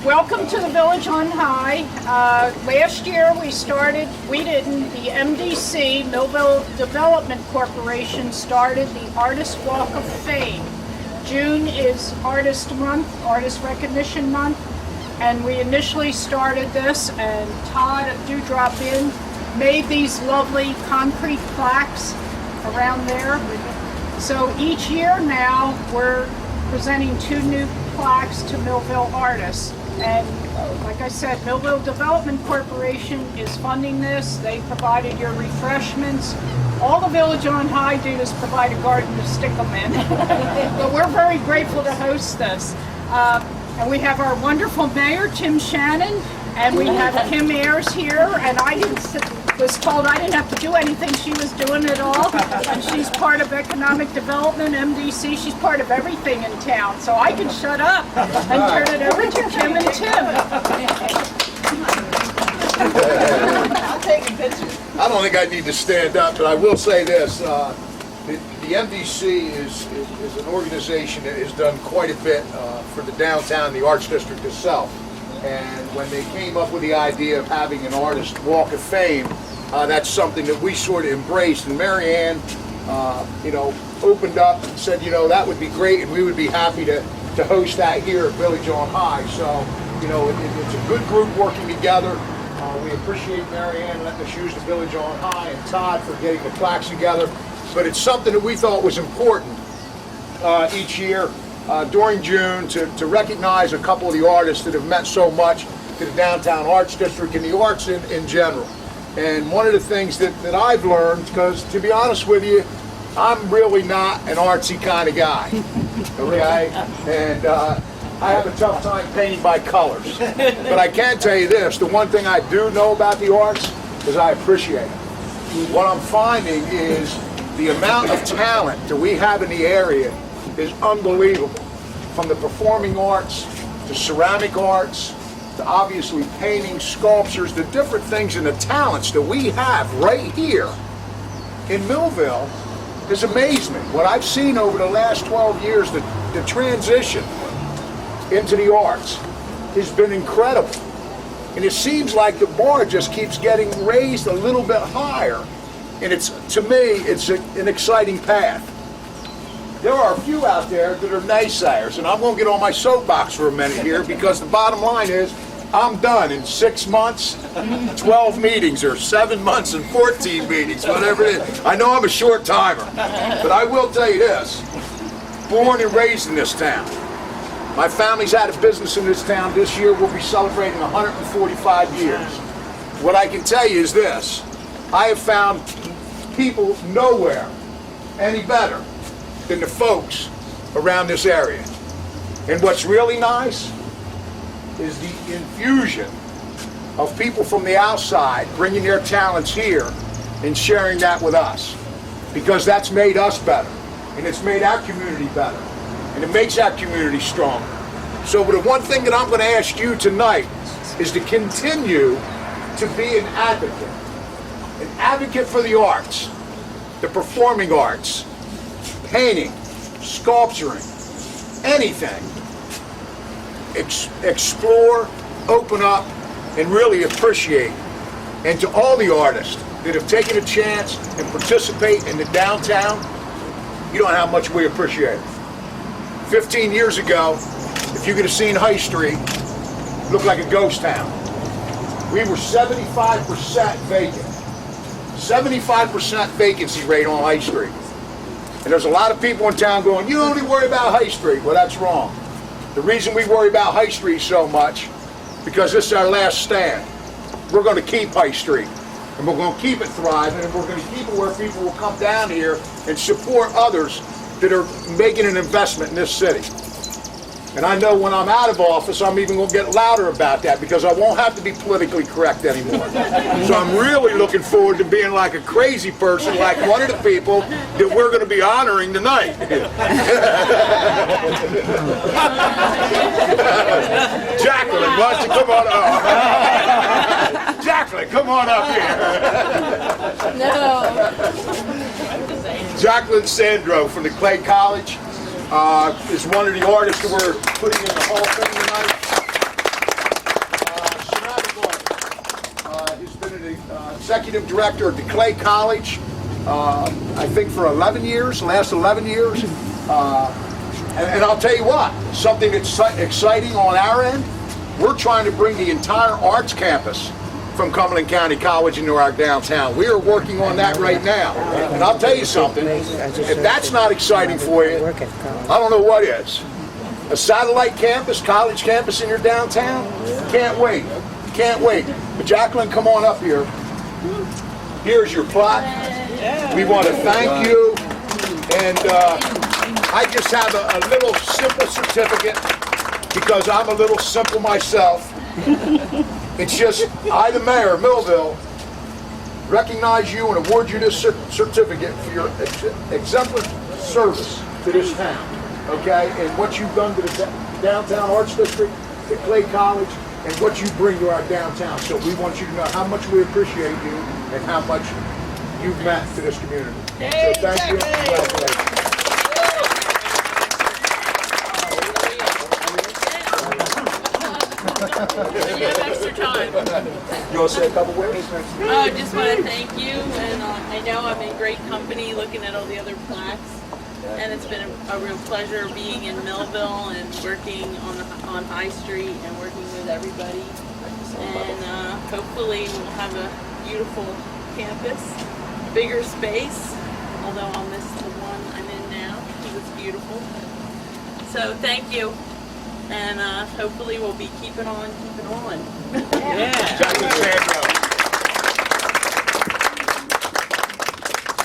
Welcome to the Village on High. Last year the MDC, Millville Development Corporation, started the Artist Walk of Fame. June is Artist Month, Artist Recognition Month, and we initially started this, and Todd at Dewdrop Inn made these lovely concrete plaques around there. So each year now we're presenting 2 new plaques to Millville artists. And like I said, Millville Development Corporation is funding this. They provided your refreshments. All the Village on High do is provide a garden to stick them in. But we're very grateful to host this. And we have our wonderful mayor, Tim Shannon, and we have Kim Ayers here. And I was told I didn't have to do anything. She was doing it all. And she's part of Economic Development, MDC. She's part of everything in town. So I can shut up and turn it over to Kim and Tim. I'll take a picture. I don't think I need to stand up, but I will say this. The MDC is an organization that has done quite a bit for the downtown, the Arts District itself. And when they came up with the idea of having an Artist Walk of Fame, that's something that we sort of embraced. And Mary Ann, opened up and said, that would be great, and we would be happy to host that here at Village on High. So, it's a good group working together. We appreciate Mary Ann letting us use the Village on High and Todd for getting the plaques together. But it's something that we thought was important each year during June to recognize a couple of the artists that have meant so much to the Downtown Arts District and the arts in general. And one of the things that I've learned, because to be honest with you, I'm really not an artsy kind of guy, okay? And I have a tough time painting by colors. But I can tell you this, the one thing I do know about the arts is I appreciate it. What I'm finding is the amount of talent that we have in the area is unbelievable. From the performing arts, to ceramic arts, to obviously painting, sculptures, the different things and the talents that we have right here in Millville has amazed me. What I've seen over the last 12 years, the transition into the arts has been incredible. And it seems like the bar just keeps getting raised a little bit higher. And to me, it's an exciting path. There are a few out there that are naysayers, and I'm going to get on my soapbox for a minute here, because the bottom line is, I'm done in 6 months, 12 meetings, or 7 months and 14 meetings, whatever it is. I know I'm a short timer, but I will tell you this, born and raised in this town. My family's had a business in this town. This year we'll be celebrating 145 years. What I can tell you is this, I have found people nowhere any better than the folks around this area. And what's really nice is the infusion of people from the outside bringing their talents here and sharing that with us, because that's made us better, and it's made our community better, and it makes our community stronger. So the one thing that I'm going to ask you tonight is to continue to be an advocate for the arts, the performing arts, painting, sculpturing, anything. Explore, open up, and really appreciate. And to all the artists that have taken a chance and participate in the downtown, you don't know how much we appreciate it. 15 years ago, if you could have seen High Street, it looked like a ghost town. We were 75% vacant. 75% vacancy rate on High Street. And there's a lot of people in town going, you only worry about High Street. Well, that's wrong. The reason we worry about High Street so much, because this is our last stand. We're going to keep High Street, and we're going to keep it thriving, and we're going to keep it where people will come down here and support others that are making an investment in this city. And I know when I'm out of office, I'm even going to get louder about that, because I won't have to be politically correct anymore. So I'm really looking forward to being like a crazy person, like one of the people that we're going to be honoring tonight. Jacqueline, why don't you come on up? Jacqueline, come on up here. No. Jacqueline Sandro from the Clay College is one of the artists that we're putting in the Hall of Fame tonight. the executive director at the Clay College, I think for 11 years, the last 11 years. And I'll tell you what, something that's exciting on our end, we're trying to bring the entire arts campus from Cumberland County College into our downtown. We are working on that right now. And I'll tell you something, if that's not exciting for you, I don't know what is. A satellite campus, college campus in your downtown? Can't wait. Can't wait. But Jacqueline, come on up here. Here's your plaque. We want to thank you. And I just have a little simple certificate because I'm a little simple myself. It's just, I, the mayor of Millville, recognize you and award you this certificate for your exemplary service to this town, okay? And what you've done to the Downtown Arts District, the Clay College, and what you bring to our downtown. So we want you to know how much we appreciate you and how much you've meant to this community. So thank you. Congratulations. You have extra time. You want to say a couple words? I just want to thank you, and I know I'm in great company looking at all the other plaques, and it's been a real pleasure being in Millville and working on High Street and working with everybody, and hopefully we'll have a beautiful campus, bigger space, although I'll miss the one I'm in now because it's beautiful. So thank you. And hopefully we'll be keeping on. Yeah. Jacqueline Sandro.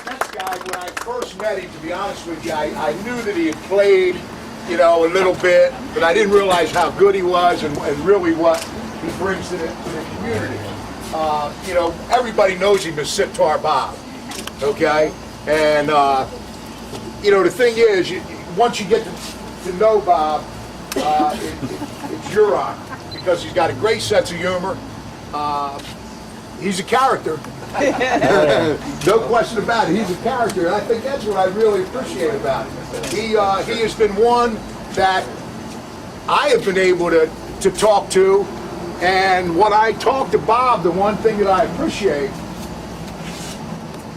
This guy, when I first met him, to be honest with you, I knew that he had played, you know, a little bit, but I didn't realize how good he was and really what he brings to the community. You know, everybody knows him as Sitar Bob, okay? And, you know, the thing is, once you get to know Bob, it's your honor because he's got a great sense of humor. He's a character. No question about it. He's a character, and I think that's what I really appreciate about him. He has been one that I have been able to talk to, and when I talk to Bob, the one thing that I appreciate,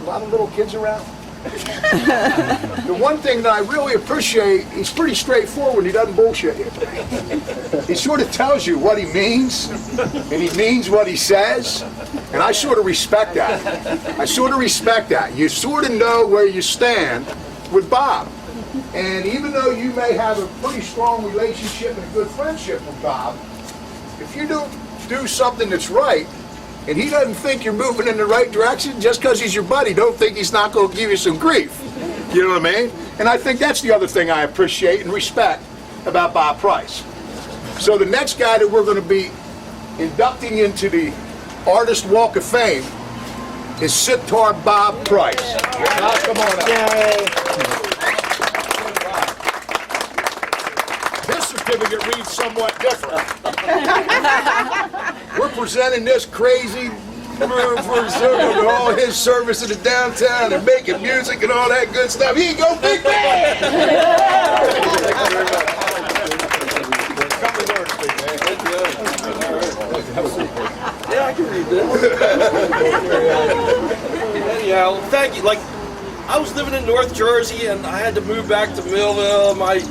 a lot of little kids around. The one thing that I really appreciate, he's pretty straightforward. He doesn't bullshit you. He sort of tells you what he means, and he means what he says, and I sort of respect that. I sort of respect that. You sort of know where you stand with Bob. And even though you may have a pretty strong relationship and a good friendship with Bob, if you don't do something that's right, and he doesn't think you're moving in the right direction, just because he's your buddy, don't think he's not going to give you some grief. You know what I mean? And I think that's the other thing I appreciate and respect about Bob Price. So the next guy that we're going to be inducting into the Artist Walk of Fame is Sitar Bob Price. Bob, come on up. This certificate reads somewhat different. We're presenting this crazy room for all his service in the downtown and making music and all that good stuff. Here you go, big man! Yeah, I can read this. Anyhow, thank you. Like, I was living in North Jersey and I had to move back to Millville. My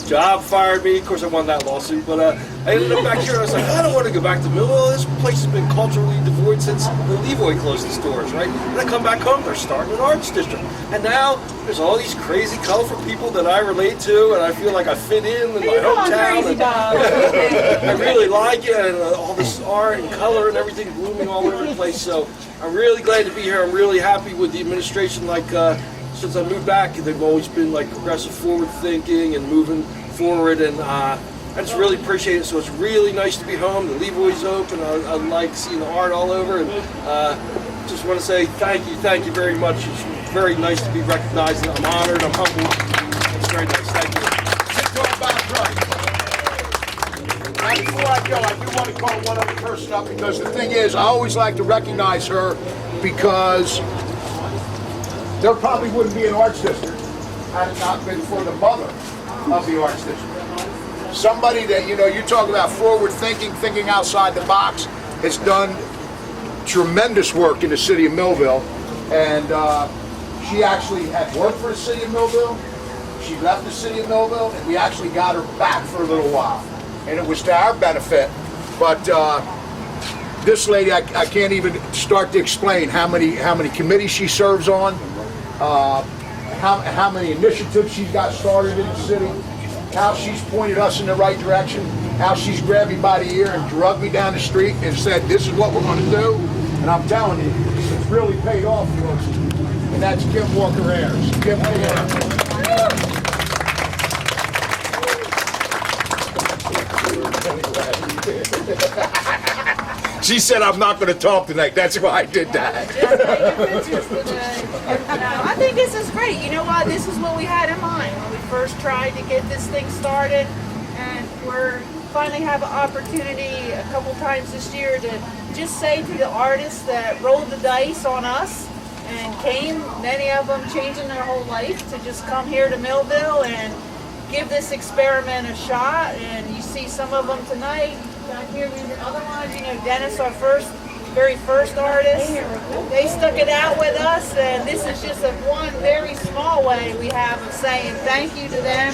job fired me. Of course, I won that lawsuit, but I ended up back here. And I was like, I don't want to go back to Millville. This place has been culturally devoid since the Levoy closed its doors, right? And I come back home, they're starting an arts district. And now there's all these crazy, colorful people that I relate to, and I feel like I fit in my hometown. And I really like it, and all this art and color and everything blooming all over the place. So I'm really glad to be here. I'm really happy with the administration. Like, since I moved back, they've always been like progressive, forward thinking and moving forward, and I just really appreciate it. So it's really nice to be home. The Levoy's open. I like seeing the art all over, and just want to say thank you very much. It's very nice to be recognized. I'm honored. I'm humbled. It's very nice. Thank you. Now, before I go, I do want to call one other person up because the thing is, I always like to recognize her because there probably wouldn't be an arts district had it not been for the mother of the arts district. Somebody that, you know, you talk about forward thinking, thinking outside the box, has done tremendous work in the city of Millville, and she actually had worked for the city of Millville. She left the city of Millville, and we actually got her back for a little while, and it was to our benefit. But this lady, I can't even start to explain how many committees she serves on, how many initiatives she's got started in the city, how she's pointed us in the right direction, how she's grabbed me by the ear and drugged me down the street and said, "This is what we're going to do." And I'm telling you, it's really paid off for us. And that's Kim Walker-Ayers. Kim Walker-Ayers. She said I'm not going to talk tonight. That's why I did that. I think this is great. You know what? This is what we had in mind when we first tried to get this thing started, and we're finally have an opportunity a couple times this year to just say to the artists that rolled the dice on us and came, many of them changing their whole life, to just come here to Millville and give this experiment a shot. And you see some of them tonight. Down here, these are other ones. You know, Dennis, our very first artist. They stuck it out with us, and this is just one very small way we have of saying thank you to them,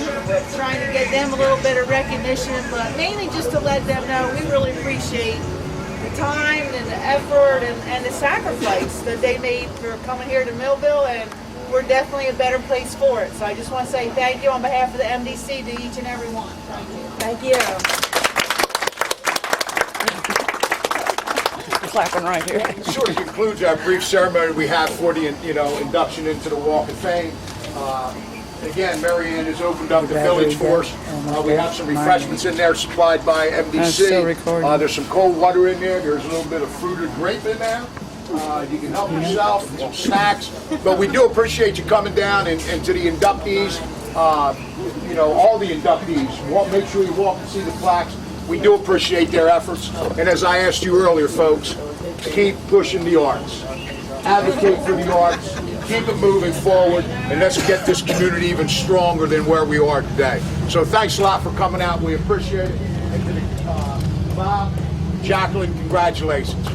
trying to get them a little bit of recognition, but mainly just to let them know we really appreciate the time and the effort and the sacrifice that they made for coming here to Millville, and we're definitely a better place for it. So I just want to say thank you on behalf of the MDC to each and every one. Thank you. Thank you. Clapping right here. Sort of concludes our brief ceremony we have for the induction into the Walk of Fame. Again, Mary Ann has opened up the village for us. We have some refreshments in there supplied by MDC. There's some cold water in there. There's a little bit of fruited grape in there. You can help yourself, some snacks. But we do appreciate you coming down and to the inductees. All the inductees. Make sure you walk and see the plaques. We do appreciate their efforts. And as I asked you earlier, folks, keep pushing the arts. Advocate for the arts. Keep it moving forward. And let's get this community even stronger than where we are today. So thanks a lot for coming out. We appreciate it. And to Bob, Jacqueline, congratulations.